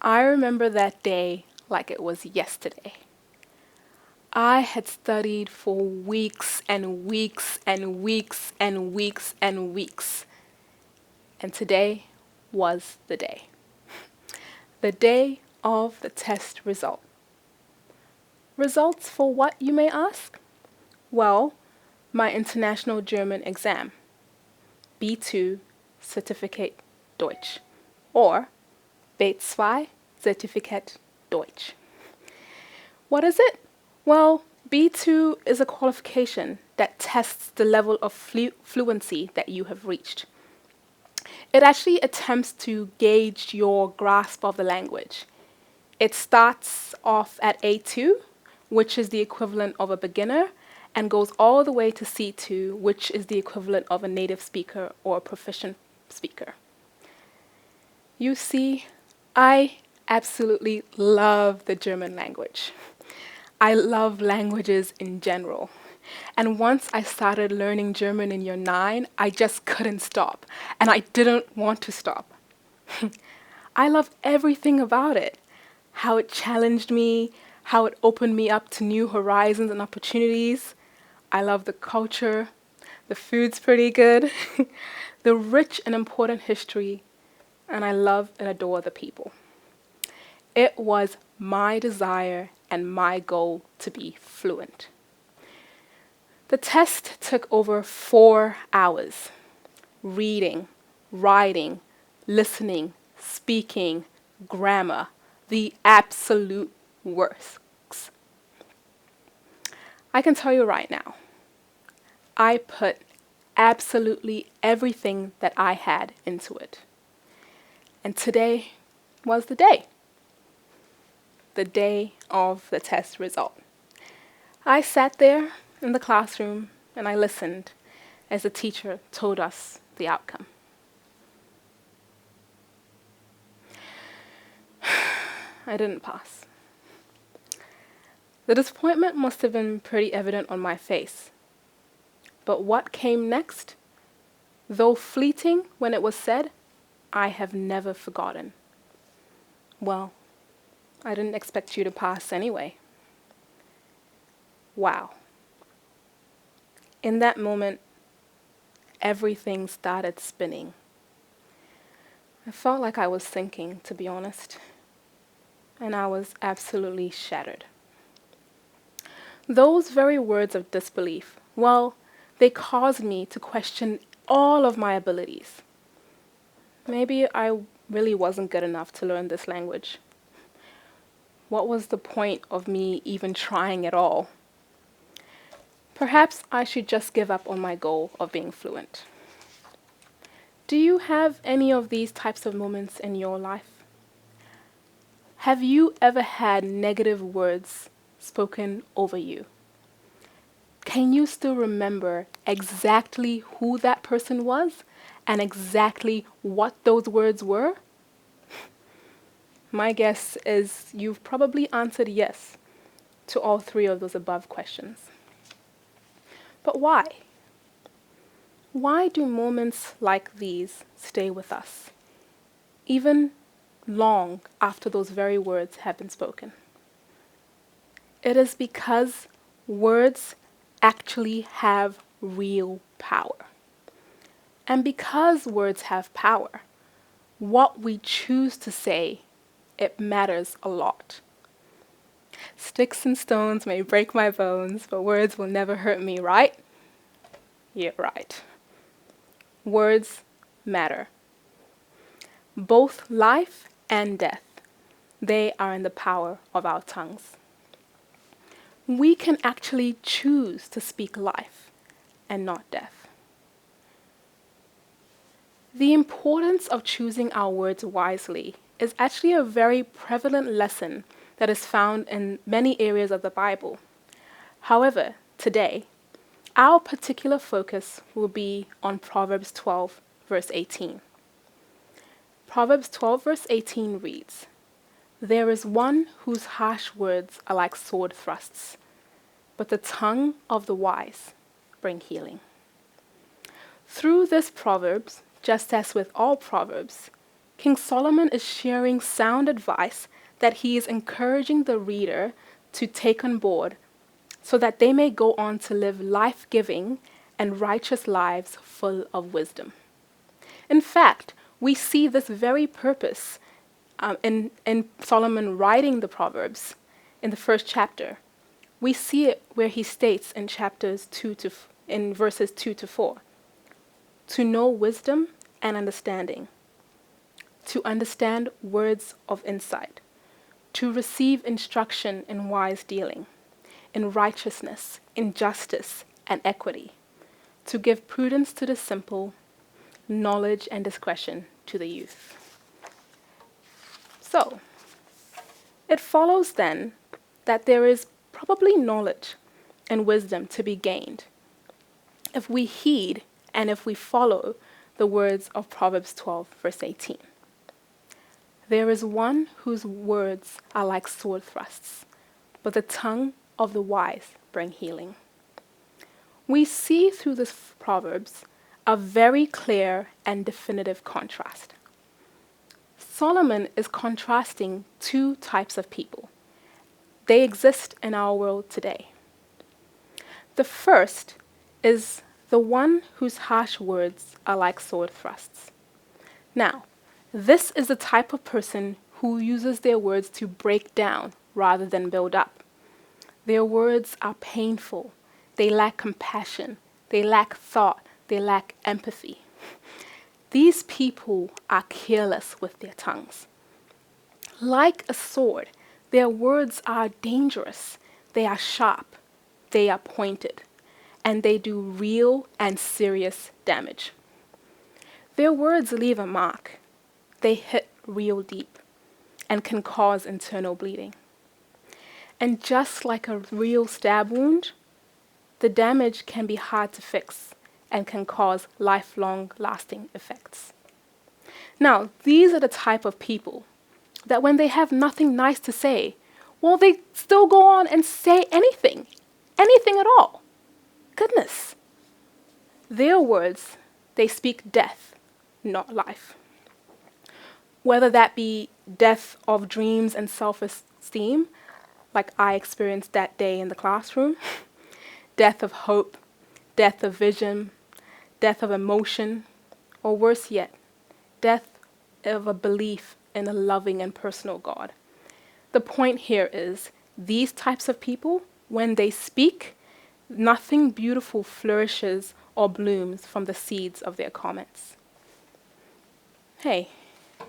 I remember that day like it was yesterday. I had studied for weeks and weeks and weeks and weeks and weeks. And today was the day. The day of the test result. Results for what, you may ask? Well, my international German exam, B2 Certificate Deutsch, or B2 Certificate Deutsch. What is it? Well, B2 is a qualification that tests the level of fluency that you have reached. It actually attempts to gauge your grasp of the language. It starts off at A2, which is the equivalent of a beginner, and goes all the way to C2, which is the equivalent of a native speaker or a proficient speaker. You see, I absolutely love the German language. I love languages in general. And once I started learning German in year 9, I just couldn't stop. And I didn't want to stop. I love everything about it. How it challenged me, how it opened me up to new horizons and opportunities. I love the culture. The food's pretty good. The rich and important history. And I love and adore the people. It was my desire and my goal to be fluent. The test took over 4 hours. Reading, writing, listening, speaking, grammar, the absolute works. I can tell you right now, I put absolutely everything that I had into it. And today was the day of the test result. I sat there in the classroom and I listened as the teacher told us the outcome. I didn't pass. The disappointment must have been pretty evident on my face. But what came next, though fleeting when it was said, I have never forgotten. Well, I didn't expect you to pass anyway. Wow. In that moment, everything started spinning. I felt like I was sinking, to be honest, and I was absolutely shattered. Those very words of disbelief, well, they caused me to question all of my abilities. Maybe I really wasn't good enough to learn this language. What was the point of me even trying at all? Perhaps I should just give up on my goal of being fluent. Do you have any of these types of moments in your life? Have you ever had negative words spoken over you? Can you still remember exactly who that person was and exactly what those words were? My guess is you've probably answered yes to all 3 of those above questions. But why? Why do moments like these stay with us, even long after those very words have been spoken? It is because words actually have real power. And because words have power, what we choose to say, it matters a lot. Sticks and stones may break my bones, but words will never hurt me, right? Yeah, right. Words matter. Both life and death, they are in the power of our tongues. We can actually choose to speak life and not death. The importance of choosing our words wisely is actually a very prevalent lesson that is found in many areas of the Bible. However, today, our particular focus will be on Proverbs 12, verse 18. Proverbs 12, verse 18 reads, "There is one whose harsh words are like sword thrusts, but the tongue of the wise bring healing." Through this Proverbs, just as with all Proverbs, King Solomon is sharing sound advice that he is encouraging the reader to take on board so that they may go on to live life-giving and righteous lives full of wisdom. In fact, we see this very purpose in Solomon writing the Proverbs in the first chapter. We see it where he states in verses 2 to 4, to know wisdom and understanding, to understand words of insight, to receive instruction in wise dealing, in righteousness, in justice, and equity, to give prudence to the simple, knowledge and discretion to the youth. So, it follows then that there is probably knowledge and wisdom to be gained if we heed and if we follow the words of Proverbs 12, verse 18. There is one whose words are like sword thrusts, but the tongue of the wise bring healing. We see through this Proverbs a very clear and definitive contrast. Solomon is contrasting two types of people. They exist in our world today. The first is the one whose harsh words are like sword thrusts. Now, this is the type of person who uses their words to break down rather than build up. Their words are painful. They lack compassion. They lack thought. They lack empathy. These people are careless with their tongues. Like a sword, their words are dangerous. They are sharp. They are pointed. And they do real and serious damage. Their words leave a mark. They hit real deep and can cause internal bleeding. And just like a real stab wound, the damage can be hard to fix and can cause lifelong lasting effects. Now, these are the type of people that when they have nothing nice to say, well, they still go on and say anything at all. Goodness. Their words, they speak death, not life. Whether that be death of dreams and self-esteem, like I experienced that day in the classroom, death of hope, death of vision, death of emotion, or worse yet, death of a belief in a loving and personal God. The point here is, these types of people, when they speak, nothing beautiful flourishes or blooms from the seeds of their comments. Hey,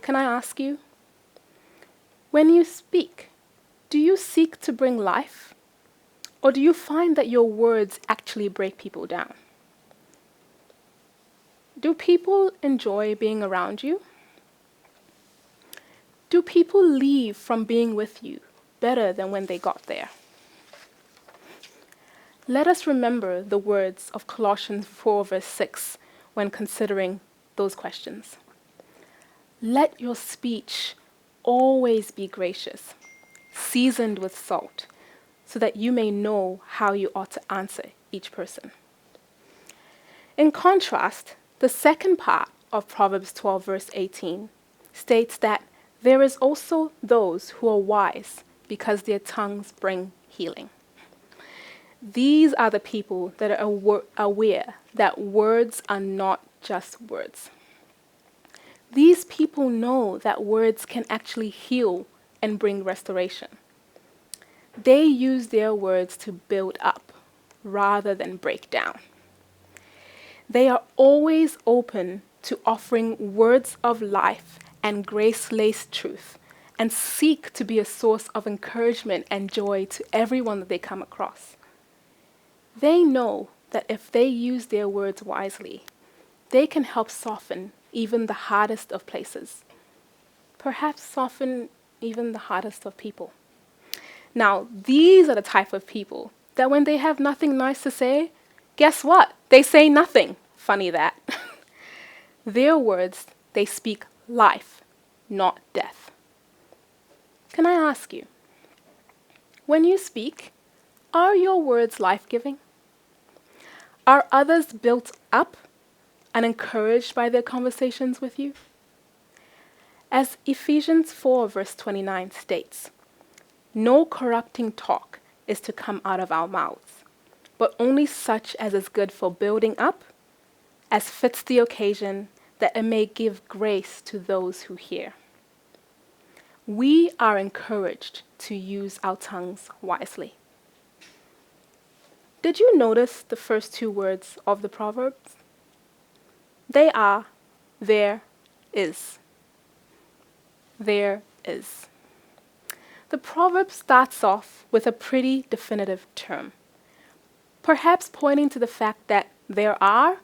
can I ask you, when you speak, do you seek to bring life? Or do you find that your words actually break people down? Do people enjoy being around you? Do people leave from being with you better than when they got there? Let us remember the words of Colossians 4, verse 6 when considering those questions. Let your speech always be gracious, seasoned with salt, so that you may know how you ought to answer each person. In contrast, the second part of Proverbs 12, verse 18 states that there is also those who are wise because their tongues bring healing. These are the people that are aware that words are not just words. These people know that words can actually heal and bring restoration. They use their words to build up rather than break down. They are always open to offering words of life and grace-laced truth and seek to be a source of encouragement and joy to everyone that they come across. They know that if they use their words wisely, they can help soften even the hardest of places. Perhaps soften even the hardest of people. Now, these are the type of people that when they have nothing nice to say, guess what? They say nothing. Funny that. Their words, they speak life, not death. Can I ask you, when you speak, are your words life-giving? Are others built up and encouraged by their conversations with you? As Ephesians 4 verse 29 states, "No corrupting talk is to come out of our mouths, but only such as is good for building up, as fits the occasion, that it may give grace to those who hear." We are encouraged to use our tongues wisely. Did you notice the first two words of the Proverbs? They are, there is. There is. The proverb starts off with a pretty definitive term, perhaps pointing to the fact that there are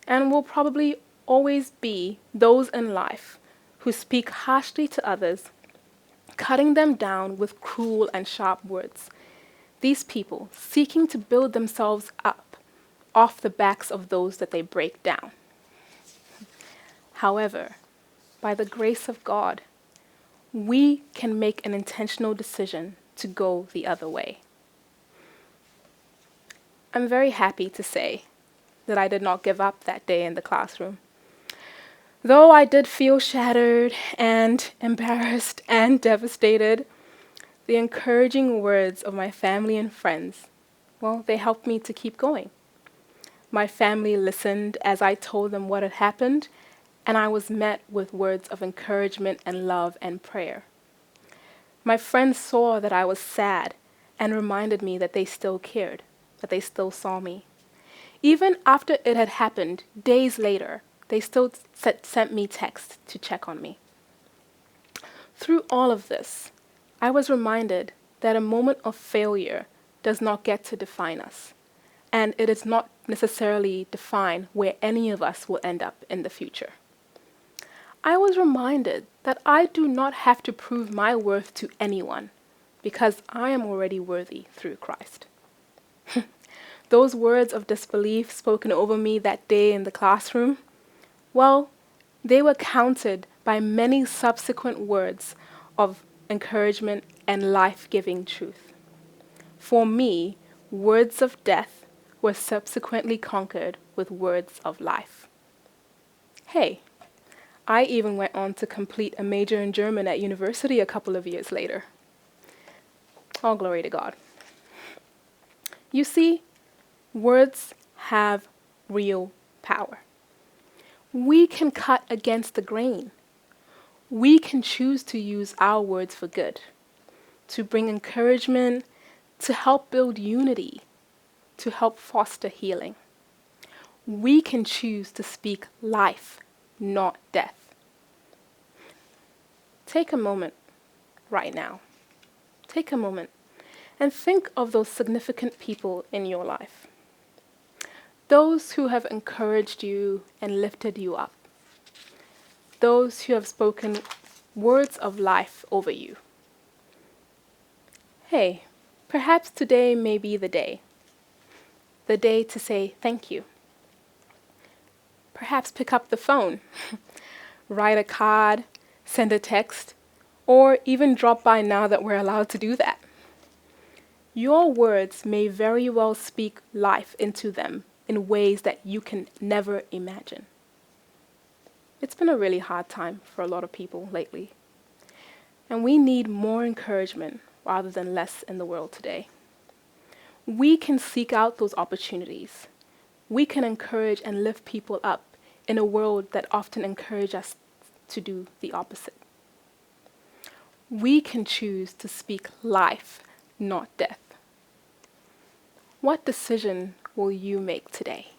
and will probably always be those in life who speak harshly to others, cutting them down with cruel and sharp words. These people seeking to build themselves up off the backs of those that they break down. However, by the grace of God, we can make an intentional decision to go the other way. I'm very happy to say that I did not give up that day in the classroom. Though I did feel shattered and embarrassed and devastated, the encouraging words of my family and friends, well, they helped me to keep going. My family listened as I told them what had happened, and I was met with words of encouragement and love and prayer. My friends saw that I was sad and reminded me that they still cared, that they still saw me. Even after it had happened, days later, they still sent me texts to check on me. Through all of this, I was reminded that a moment of failure does not get to define us, and it is not necessarily define where any of us will end up in the future. I was reminded that I do not have to prove my worth to anyone because I am already worthy through Christ. Those words of disbelief spoken over me that day in the classroom, well, they were countered by many subsequent words of encouragement and life-giving truth. For me, words of death were subsequently conquered with words of life. Hey, I even went on to complete a major in German at university a couple of years later. All glory to God. You see, words have real power. We can cut against the grain. We can choose to use our words for good, to bring encouragement, to help build unity, to help foster healing. We can choose to speak life, not death. Take a moment right now. Take a moment and think of those significant people in your life. Those who have encouraged you and lifted you up. Those who have spoken words of life over you. Hey, perhaps today may be the day to say thank you. Perhaps pick up the phone, write a card, send a text, or even drop by now that we're allowed to do that. Your words may very well speak life into them in ways that you can never imagine. It's been a really hard time for a lot of people lately, and we need more encouragement rather than less in the world today. We can seek out those opportunities. We can encourage and lift people up in a world that often encourages us to do the opposite. We can choose to speak life, not death. What decision will you make today?